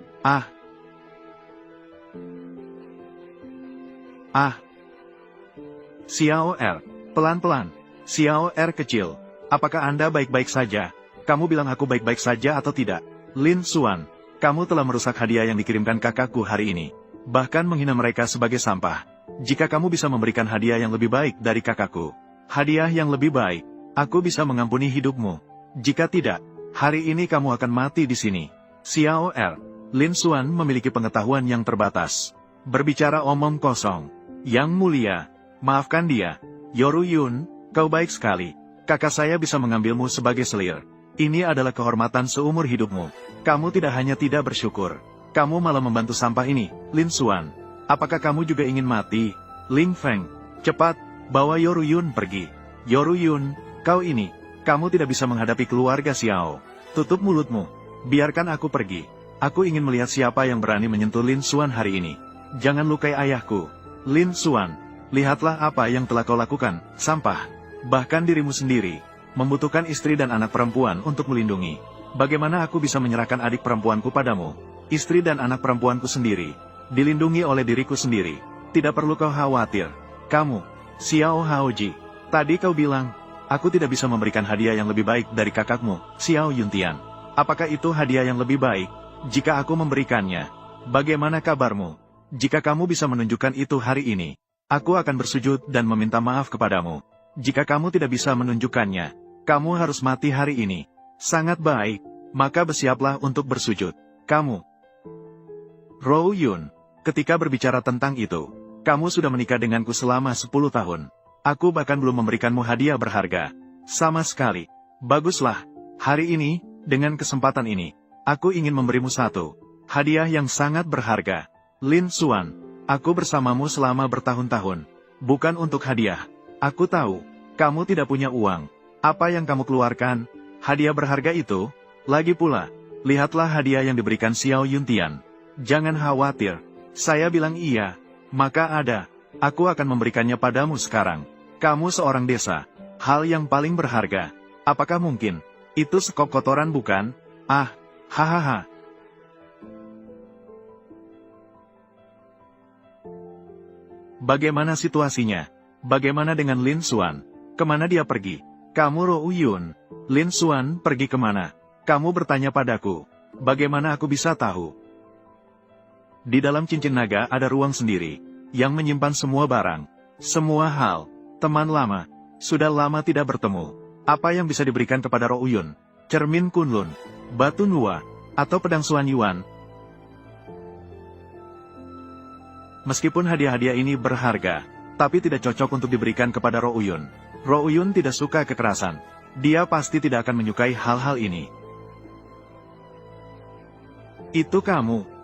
Xiao Er, pelan-pelan. Xiao Er kecil, apakah Anda baik-baik saja? Kamu bilang aku baik-baik saja atau tidak? Lin Xuan, kamu telah merusak hadiah yang dikirimkan kakakku hari ini. Bahkan menghina mereka sebagai sampah. Jika kamu bisa memberikan hadiah yang lebih baik dari kakakku, hadiah yang lebih baik, aku bisa mengampuni hidupmu. Jika tidak, hari ini kamu akan mati di sini. Xiao Er, Lin Xuan memiliki pengetahuan yang terbatas. Berbicara omong kosong. Yang mulia, maafkan dia. Yoru Yun, kau baik sekali. Kakak saya bisa mengambilmu sebagai selir. Ini adalah kehormatan seumur hidupmu. Kamu tidak hanya tidak bersyukur, kamu malah membantu sampah ini. Lin Xuan, apakah kamu juga ingin mati? Ling Feng, cepat, bawa Yoru Yun pergi. Yoru Yun, kamu tidak bisa menghadapi keluarga Xiao. Tutup mulutmu. Biarkan aku pergi. Aku ingin melihat siapa yang berani menyentuh Lin Xuan hari ini. Jangan lukai ayahku. Lin Xuan, lihatlah apa yang telah kau lakukan, sampah. Bahkan dirimu sendiri membutuhkan istri dan anak perempuan untuk melindungi. Bagaimana aku bisa menyerahkan adik perempuanku padamu? Istri dan anak perempuanku sendiri dilindungi oleh diriku sendiri. Tidak perlu kau khawatir. Kamu, Xiao Haoji, tadi kau bilang, aku tidak bisa memberikan hadiah yang lebih baik dari kakakmu, Xiao Yuntian. Apakah itu hadiah yang lebih baik? Jika aku memberikannya, bagaimana kabarmu? Jika kamu bisa menunjukkan itu hari ini, aku akan bersujud dan meminta maaf kepadamu. Jika kamu tidak bisa menunjukkannya, kamu harus mati hari ini. Sangat baik, maka bersiaplah untuk bersujud. Kamu, Rou Yun, ketika berbicara tentang itu, kamu sudah menikah denganku selama 10 tahun. Aku bahkan belum memberikanmu hadiah berharga. Sama sekali. Baguslah, hari ini, dengan kesempatan ini, aku ingin memberimu satu hadiah yang sangat berharga. Lin Xuan, aku bersamamu selama bertahun-tahun. Bukan untuk hadiah. Aku tahu, kamu tidak punya uang. Apa yang kamu keluarkan? Hadiah berharga itu? Lagi pula, lihatlah hadiah yang diberikan Xiao Yuntian. Jangan khawatir. Saya bilang iya, maka ada. Aku akan memberikannya padamu sekarang. Kamu seorang desa. Hal yang paling berharga. Apakah mungkin? Itu sekop kotoran bukan? Hahaha. Bagaimana situasinya? Bagaimana dengan Lin Xuan? Kemana dia pergi? Kamu Rou Yun. Lin Xuan pergi kemana? Kamu bertanya padaku. Bagaimana aku bisa tahu? Di dalam cincin naga ada ruang sendiri, yang menyimpan semua barang, semua hal. Teman lama, sudah lama tidak bertemu. Apa yang bisa diberikan kepada Rou Yun? Cermin Kunlun, batu Nua, atau pedang Xuan Yuan? Meskipun hadiah-hadiah ini berharga, tapi tidak cocok untuk diberikan kepada Rou Yun. Rou Yun tidak suka kekerasan. Dia pasti tidak akan menyukai hal-hal ini. Itu kamu.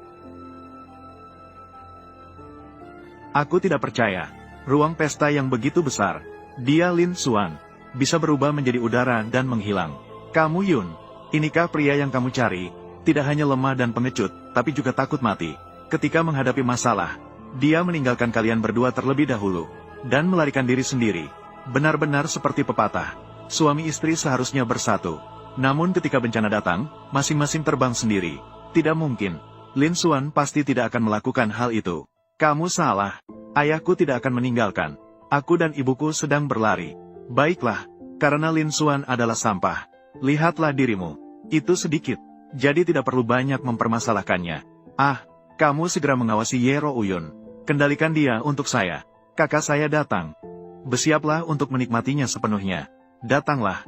Aku tidak percaya. Ruang pesta yang begitu besar. Dia Lin Xuan. Bisa berubah menjadi udara dan menghilang. Kamu Yun. Inikah pria yang kamu cari? Tidak hanya lemah dan pengecut, tapi juga takut mati. Ketika menghadapi masalah, dia meninggalkan kalian berdua terlebih dahulu. Dan melarikan diri sendiri. Benar-benar seperti pepatah. Suami istri seharusnya bersatu. Namun ketika bencana datang, masing-masing terbang sendiri. Tidak mungkin. Lin Xuan pasti tidak akan melakukan hal itu. Kamu salah. Ayahku tidak akan meninggalkan. Aku dan ibuku sedang berlari. Baiklah, Karena Lin Xuan adalah sampah. Lihatlah dirimu. Itu sedikit. Jadi tidak perlu banyak mempermasalahkannya. Ah, kamu segera mengawasi Ye Rouyun. Kendalikan dia untuk saya. Kakak saya datang. Bersiaplah untuk menikmatinya sepenuhnya. Datanglah.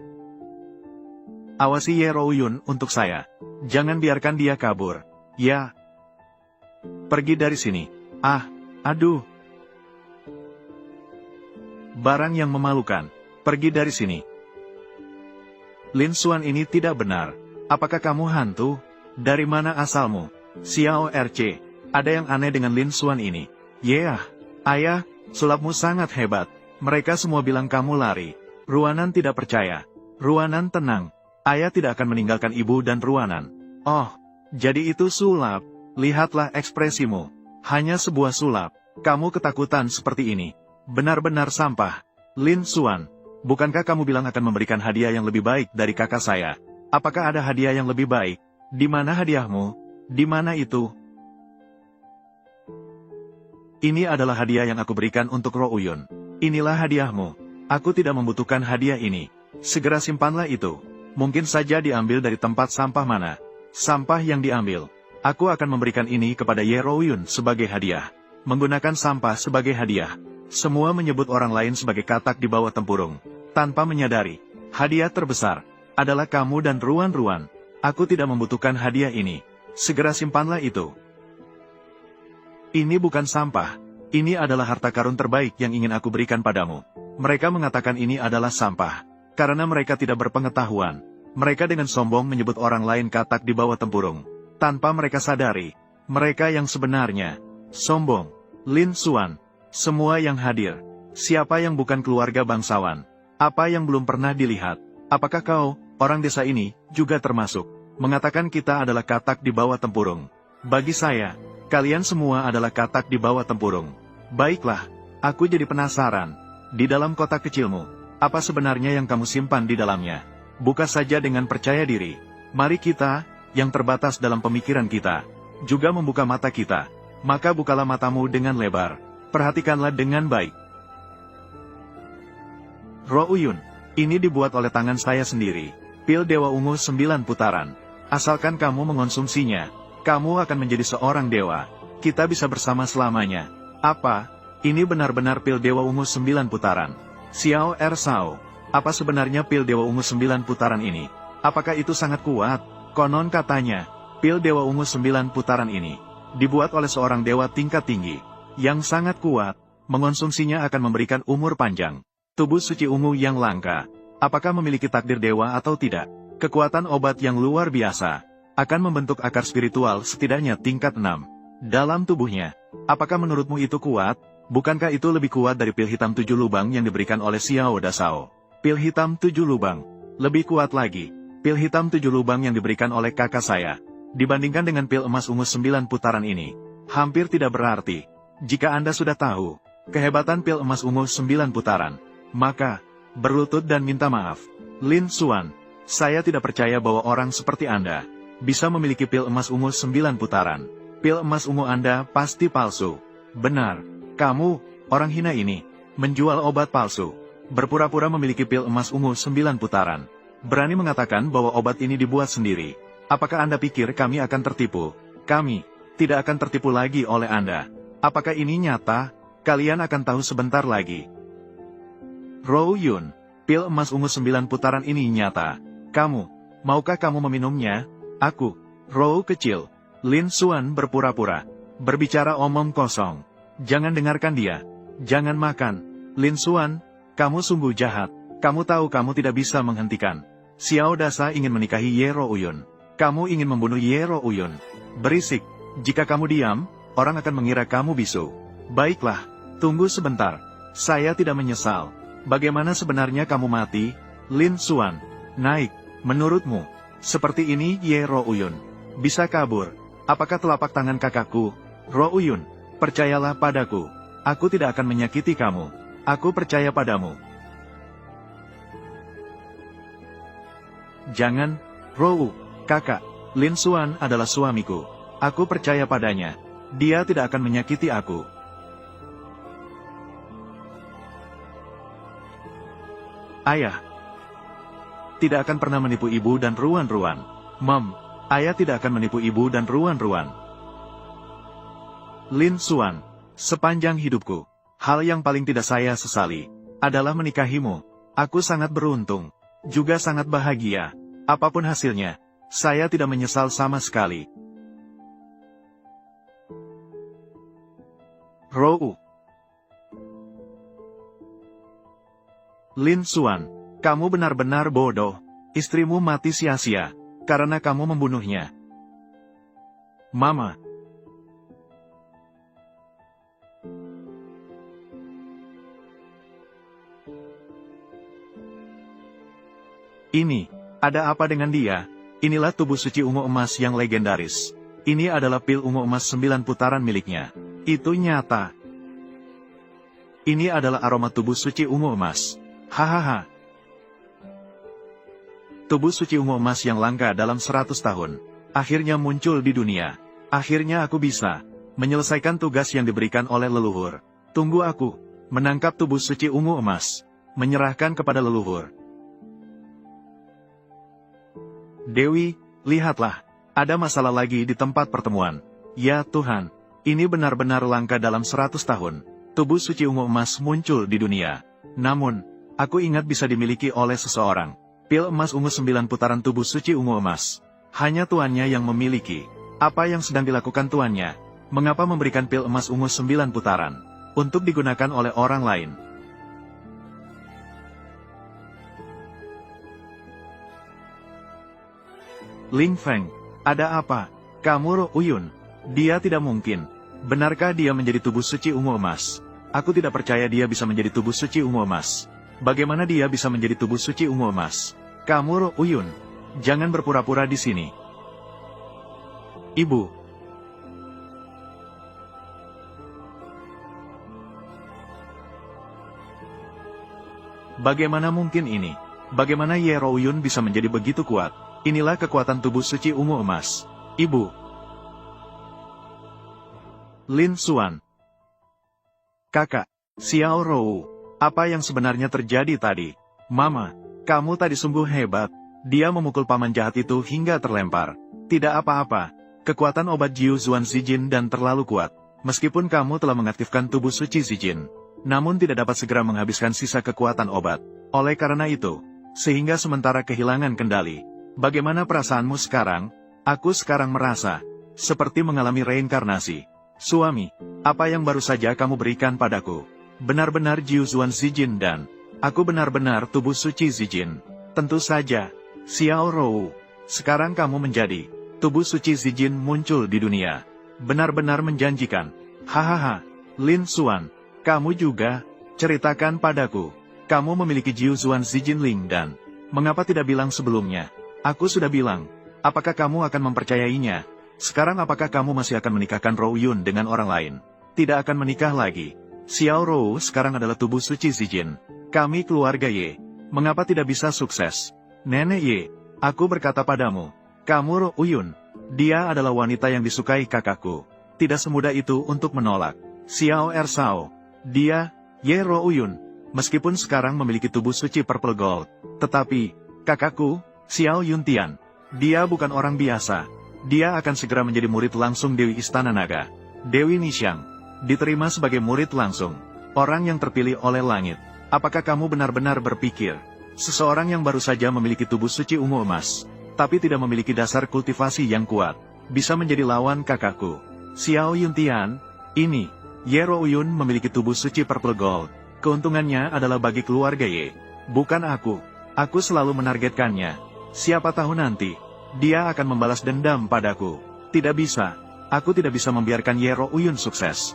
Awasi Ye Rouyun untuk saya. Jangan biarkan dia kabur. Ya. Pergi dari sini. Ah, aduh. Barang yang memalukan. Pergi dari sini. Lin Xuan ini tidak benar. Apakah kamu hantu? Dari mana asalmu? Xiao RC. Ada yang aneh dengan Lin Xuan ini. Yah. Ayah, sulapmu sangat hebat. Mereka semua bilang kamu lari. Ruanan tidak percaya. Ruanan tenang. Ayah tidak akan meninggalkan ibu dan Ruanan. Oh, jadi itu sulap. Lihatlah ekspresimu. Hanya sebuah sulap. Kamu ketakutan seperti ini. Benar-benar sampah. Lin Xuan, bukankah kamu bilang akan memberikan hadiah yang lebih baik dari kakak saya? Apakah ada hadiah yang lebih baik? Di mana hadiahmu? Di mana itu? Ini adalah hadiah yang aku berikan untuk Rouyun. Inilah hadiahmu. Aku tidak membutuhkan hadiah ini. Segera simpanlah itu. Mungkin saja diambil dari tempat sampah mana. Sampah yang diambil. Aku akan memberikan ini kepada Ye Rouyun sebagai hadiah. Menggunakan sampah sebagai hadiah. Semua menyebut orang lain sebagai katak di bawah tempurung. Tanpa menyadari, hadiah terbesar adalah kamu dan Ruan-Ruan. Aku tidak membutuhkan hadiah ini. Segera simpanlah itu. Ini bukan sampah. Ini adalah harta karun terbaik yang ingin aku berikan padamu. Mereka mengatakan ini adalah sampah. Karena mereka tidak berpengetahuan. Mereka dengan sombong menyebut orang lain katak di bawah tempurung. Tanpa mereka sadari, mereka yang sebenarnya sombong. Lin Xuan, semua yang hadir. Siapa yang bukan keluarga bangsawan? Apa yang belum pernah dilihat? Apakah kau, orang desa ini, juga termasuk? Mengatakan kita adalah katak di bawah tempurung. Bagi saya, kalian semua adalah katak di bawah tempurung. Baiklah, aku jadi penasaran. Di dalam kotak kecilmu, apa sebenarnya yang kamu simpan di dalamnya? Buka saja dengan percaya diri. Mari kita, yang terbatas dalam pemikiran kita, juga membuka mata kita. Maka bukalah matamu dengan lebar. Perhatikanlah dengan baik. Rouyun, ini dibuat oleh tangan saya sendiri. Pil Dewa Ungu 9 putaran. Asalkan kamu mengonsumsinya, kamu akan menjadi seorang dewa. Kita bisa bersama selamanya. Apa? Ini benar-benar pil Dewa Ungu 9 putaran. Xiao Er Sao, apa sebenarnya pil Dewa Ungu 9 putaran ini? Apakah itu sangat kuat? Konon katanya, pil Dewa Ungu 9 putaran ini dibuat oleh seorang dewa tingkat tinggi, yang sangat kuat. Mengonsumsinya akan memberikan umur panjang. Tubuh suci ungu yang langka. Apakah memiliki takdir dewa atau tidak? Kekuatan obat yang luar biasa akan membentuk akar spiritual setidaknya tingkat 6 dalam tubuhnya. Apakah menurutmu itu kuat? Bukankah itu lebih kuat dari pil hitam 7 lubang yang diberikan oleh Xiao Dasao? Pil hitam 7 lubang. Lebih kuat lagi. Pil hitam 7 lubang yang diberikan oleh kakak saya. Dibandingkan dengan pil emas ungu 9 putaran ini, hampir tidak berarti. Jika Anda sudah tahu kehebatan pil emas ungu 9 putaran, maka, berlutut dan minta maaf. Lin Xuan, saya tidak percaya bahwa orang seperti Anda bisa memiliki pil emas ungu 9 putaran. Pil emas ungu Anda pasti palsu. Benar. Kamu, orang hina ini, menjual obat palsu. Berpura-pura memiliki pil emas ungu 9 putaran. Berani mengatakan bahwa obat ini dibuat sendiri. Apakah Anda pikir kami akan tertipu? Kami tidak akan tertipu lagi oleh Anda. Apakah ini nyata? Kalian akan tahu sebentar lagi. Rouyun, pil emas ungu 9 putaran ini nyata. Kamu, maukah kamu meminumnya? Aku, Rou kecil. Lin Xuan berpura-pura. Berbicara omong kosong. Jangan dengarkan dia. Jangan makan. Lin Xuan, kamu sungguh jahat. Kamu tahu kamu tidak bisa menghentikan. Xiao Dasa ingin menikahi Ye Rouyun. Kamu ingin membunuh Ye Rouyun. Berisik. Jika kamu diam, orang akan mengira kamu bisu. Baiklah, tunggu sebentar. Saya tidak menyesal. Bagaimana sebenarnya kamu mati? Lin Xuan, naik. Menurutmu, seperti ini Ye Rouyun bisa kabur. Apakah telapak tangan kakakku? Rouyun, percayalah padaku. Aku tidak akan menyakiti kamu. Aku percaya padamu. Jangan, Rou, kakak. Lin Xuan adalah suamiku. Aku percaya padanya. Dia tidak akan menyakiti aku. Ayah. tidak akan pernah menipu ibu dan Ruan-Ruan. Mom, ayah tidak akan menipu ibu dan Ruan-Ruan. Lin Xuan, sepanjang hidupku, hal yang paling tidak saya sesali adalah menikahimu. Aku sangat beruntung, juga sangat bahagia. Apapun hasilnya, saya tidak menyesal sama sekali. Rou. Lin Xuan, kamu benar-benar bodoh. Istrimu mati sia-sia karena kamu membunuhnya. Mama. Ini, ada apa dengan dia? Inilah tubuh suci ungu emas yang legendaris. Ini adalah pil ungu emas 9 putaran miliknya. Itu nyata. Ini adalah aroma tubuh suci ungu emas. Hahaha. Tubuh suci ungu emas yang langka dalam 100 tahun. Akhirnya muncul di dunia. Akhirnya aku bisa menyelesaikan tugas yang diberikan oleh leluhur. Tunggu aku menangkap tubuh suci ungu emas. Menyerahkan kepada leluhur. Dewi, lihatlah. Ada masalah lagi di tempat pertemuan. Ya Tuhan, ini benar-benar langka dalam 100 tahun. Tubuh suci ungu emas muncul di dunia. Namun, aku ingat bisa dimiliki oleh seseorang. Pil emas ungu 9 putaran tubuh suci ungu emas. Hanya tuannya yang memiliki. Apa yang sedang dilakukan tuannya? Mengapa memberikan pil emas ungu 9 putaran? Untuk digunakan oleh orang lain. Ling Feng, ada apa? Kamu Ro Uyun? Dia tidak mungkin. Benarkah dia menjadi tubuh suci ungu emas? Aku tidak percaya dia bisa menjadi tubuh suci ungu emas. Bagaimana dia bisa menjadi tubuh suci ungu emas? Kamu Ro Uyun, jangan berpura-pura di sini. Ibu. Bagaimana mungkin ini? Bagaimana Ye Ro Uyun bisa menjadi begitu kuat? Inilah kekuatan tubuh suci ungu emas. Ibu. Lin Xuan. Kakak, Xiao Rou. Apa yang sebenarnya terjadi tadi? Mama, kamu tadi sungguh hebat. Dia memukul paman jahat itu hingga terlempar. Tidak apa-apa. Kekuatan obat Jiu Zuan Zijin dan terlalu kuat. Meskipun kamu telah mengaktifkan tubuh suci Zijin, namun tidak dapat segera menghabiskan sisa kekuatan obat. Oleh karena itu, sehingga sementara kehilangan kendali. Bagaimana perasaanmu sekarang? Aku sekarang merasa seperti mengalami reinkarnasi. Suami, apa yang baru saja kamu berikan padaku? Benar-benar Jiu Zuan Zijin dan aku benar-benar tubuh suci Zijin. Tentu saja, Xiao Rou. Sekarang kamu menjadi tubuh suci Zijin muncul di dunia. Benar-benar menjanjikan. Hahaha, Lin Xuan, kamu juga, ceritakan padaku. Kamu memiliki Jiu Zuan Zijin Ling dan mengapa tidak bilang sebelumnya? Aku sudah bilang. Apakah kamu akan mempercayainya? Sekarang apakah kamu masih akan menikahkan Rou Yun dengan orang lain? Tidak akan menikah lagi. Xiao Rou sekarang adalah tubuh suci Zijin. Kami keluarga Ye. Mengapa tidak bisa sukses? Nenek Ye, aku berkata padamu. Kamu Rou Uyun. Dia adalah wanita yang disukai kakakku. Tidak semudah itu untuk menolak. Xiao Ersao. Dia, Ye Rou Uyun. Meskipun sekarang memiliki tubuh suci Purple Gold. Tetapi, kakakku, Xiao Yuntian. Dia bukan orang biasa. Dia akan segera menjadi murid langsung Dewi Istana Naga. Dewi Nixiang. Diterima sebagai murid langsung. Orang yang terpilih oleh langit. Apakah kamu benar-benar berpikir? Seseorang yang baru saja memiliki tubuh suci ungu emas, tapi tidak memiliki dasar kultivasi yang kuat, bisa menjadi lawan kakakku. Xiao Yuntian, ini, Ye Ro Uyun memiliki tubuh suci Purple Gold. Keuntungannya adalah bagi keluarga Ye. Bukan aku. Aku selalu menargetkannya. Siapa tahu nanti, dia akan membalas dendam padaku. Tidak bisa. Aku tidak bisa membiarkan Ye Ro Uyun sukses.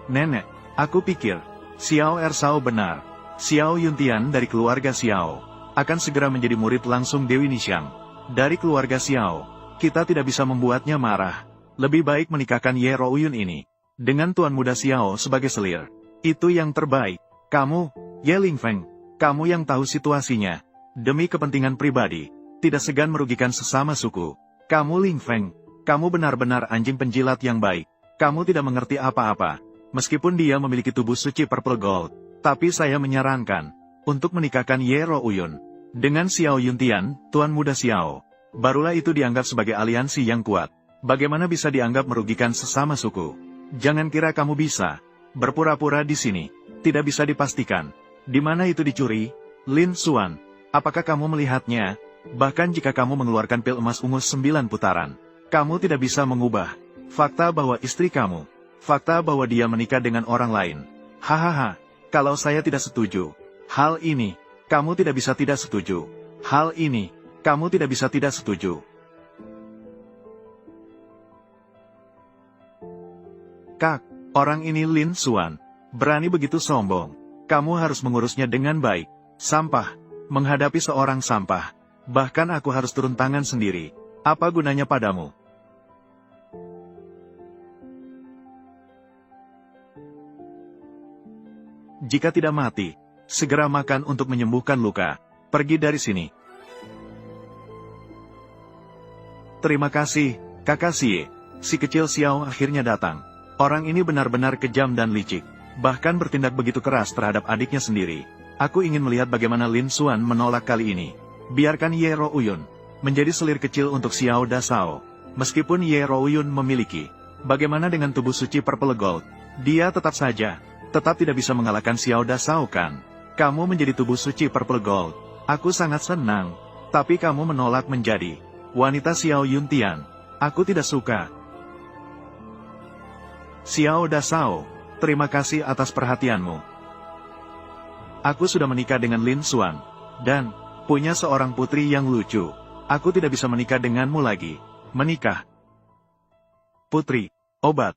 Nenek, aku pikir, Xiao Ersao benar. Xiao Yuntian dari keluarga Xiao akan segera menjadi murid langsung Dewi Nixiang. Dari keluarga Xiao, kita tidak bisa membuatnya marah. Lebih baik menikahkan Ye Ro Uyun ini dengan tuan muda Xiao sebagai selir. Itu yang terbaik. Kamu, Ye Ling Feng, kamu yang tahu situasinya. Demi kepentingan pribadi, tidak segan merugikan sesama suku. Kamu Ling Feng, kamu benar-benar anjing penjilat yang baik. Kamu tidak mengerti apa-apa. Meskipun dia memiliki tubuh suci Purple Gold, tapi saya menyarankan untuk menikahkan Ye Ro Uyun. Dengan Xiao Yuntian, Tuan Muda Xiao, barulah itu dianggap sebagai aliansi yang kuat. Bagaimana bisa dianggap merugikan sesama suku? Jangan kira kamu bisa berpura-pura di sini. Tidak bisa dipastikan. Di mana itu dicuri? Lin Xuan, apakah kamu melihatnya? Bahkan jika kamu mengeluarkan pil emas ungu 9 putaran, kamu tidak bisa mengubah fakta bahwa istri kamu, fakta bahwa dia menikah dengan orang lain. Hahaha, kalau saya tidak setuju. Hal ini, kamu tidak bisa tidak setuju. Hal ini, kamu tidak bisa tidak setuju. Kak, orang ini Lin Xuan, berani begitu sombong. Kamu harus mengurusnya dengan baik. Sampah, menghadapi seorang sampah. Bahkan aku harus turun tangan sendiri. Apa gunanya padamu? Jika tidak mati, segera makan untuk menyembuhkan luka. Pergi dari sini. Terima kasih, Kakak Xie. Si kecil Xiao akhirnya datang. Orang ini benar-benar kejam dan licik. Bahkan bertindak begitu keras terhadap adiknya sendiri. Aku ingin melihat bagaimana Lin Xuan menolak kali ini. Biarkan Ye Rouyun menjadi selir kecil untuk Xiao Dasao. Meskipun Ye Rouyun memiliki, bagaimana dengan tubuh suci Purple Gold? Dia tetap tidak bisa mengalahkan Xiao Dasao kan? Kamu menjadi tubuh suci Purple Gold. Aku sangat senang. Tapi kamu menolak menjadi wanita Xiao Yuntian. Aku tidak suka. Xiao Dasao, terima kasih atas perhatianmu. Aku sudah menikah dengan Lin Xuan, dan punya seorang putri yang lucu. Aku tidak bisa menikah denganmu lagi. Menikah. Putri, obat.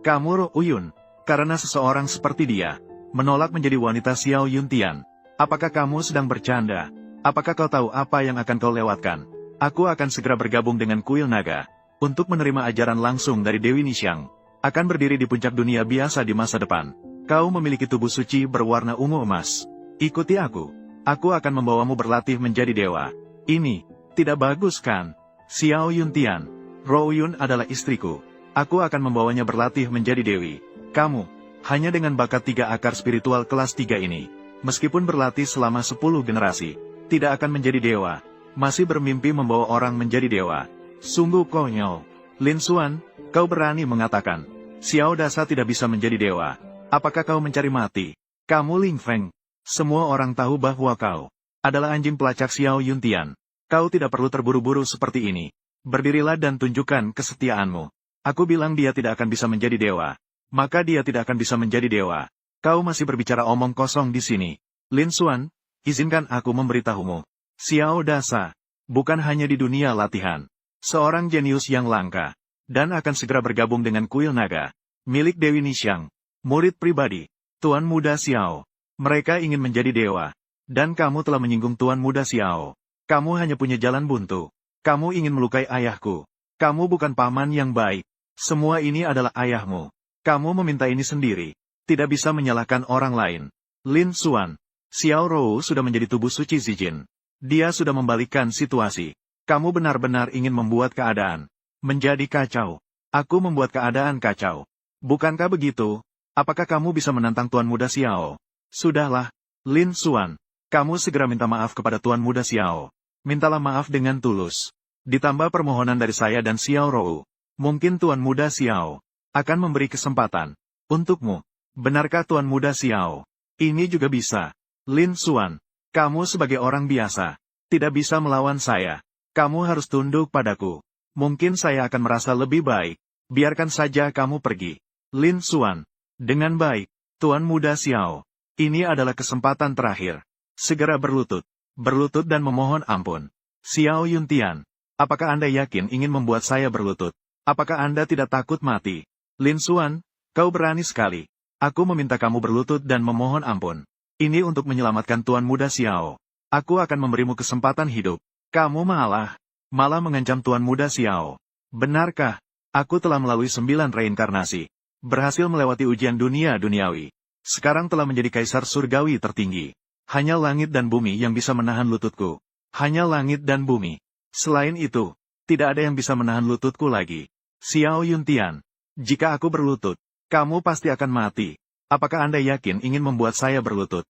Kamu Rouyun, karena seseorang seperti dia menolak menjadi wanita Xiao Yuntian. Apakah kamu sedang bercanda? Apakah kau tahu apa yang akan kau lewatkan? Aku akan segera bergabung dengan Kuil Naga untuk menerima ajaran langsung dari Dewi Nixiang. Akan berdiri di puncak dunia biasa di masa depan. Kau memiliki tubuh suci berwarna ungu emas. Ikuti aku. Aku akan membawamu berlatih menjadi dewa. Ini tidak bagus kan? Xiao Yuntian, Rouyun adalah istriku. Aku akan membawanya berlatih menjadi dewi. Kamu, hanya dengan bakat 3 akar spiritual kelas 3 ini, meskipun berlatih selama 10 generasi, tidak akan menjadi dewa. Masih bermimpi membawa orang menjadi dewa. Sungguh konyol. Lin Xuan, kau berani mengatakan Xiao Dasa tidak bisa menjadi dewa. Apakah kau mencari mati? Kamu Ling Feng. Semua orang tahu bahwa kau adalah anjing pelacak Xiao Yuntian. Kau tidak perlu terburu-buru seperti ini. Berdirilah dan tunjukkan kesetiaanmu. Aku bilang dia tidak akan bisa menjadi dewa. Maka dia tidak akan bisa menjadi dewa. Kau masih berbicara omong kosong di sini. Lin Xuan, izinkan aku memberitahumu. Xiao Dasa bukan hanya di dunia latihan. Seorang jenius yang langka. Dan akan segera bergabung dengan Kuil Naga. Milik Dewi Nixiang. Murid pribadi. Tuan Muda Xiao. Mereka ingin menjadi dewa. Dan kamu telah menyinggung Tuan Muda Xiao. Kamu hanya punya jalan buntu. Kamu ingin melukai ayahku. Kamu bukan paman yang baik. Semua ini adalah ayahmu. Kamu meminta ini sendiri. Tidak bisa menyalahkan orang lain. Lin Xuan. Xiao Rou sudah menjadi tubuh suci Zijin. Dia sudah membalikkan situasi. Kamu benar-benar ingin membuat keadaan menjadi kacau. Aku membuat keadaan kacau. Bukankah begitu? Apakah kamu bisa menantang Tuan Muda Xiao? Sudahlah, Lin Xuan. Kamu segera minta maaf kepada Tuan Muda Xiao. Mintalah maaf dengan tulus. Ditambah permohonan dari saya dan Xiao Rou. Mungkin Tuan Muda Xiao akan memberi kesempatan untukmu. Benarkah Tuan Muda Xiao? Ini juga bisa. Lin Xuan, kamu sebagai orang biasa tidak bisa melawan saya. Kamu harus tunduk padaku. Mungkin saya akan merasa lebih baik. Biarkan saja kamu pergi. Lin Xuan, dengan baik, Tuan Muda Xiao. Ini adalah kesempatan terakhir. Segera berlutut. Berlutut dan memohon ampun. Xiao Yuntian, apakah Anda yakin ingin membuat saya berlutut? Apakah Anda tidak takut mati? Lin Xuan, kau berani sekali. Aku meminta kamu berlutut dan memohon ampun. Ini untuk menyelamatkan Tuan Muda Xiao. Aku akan memberimu kesempatan hidup. Kamu malah mengancam Tuan Muda Xiao. Benarkah? Aku telah melalui 9 reinkarnasi. Berhasil melewati ujian dunia duniawi. Sekarang telah menjadi kaisar surgawi tertinggi. Hanya langit dan bumi yang bisa menahan lututku. Hanya langit dan bumi. Selain itu, tidak ada yang bisa menahan lututku lagi. Xiao Yuntian, jika aku berlutut, kamu pasti akan mati. Apakah Anda yakin ingin membuat saya berlutut?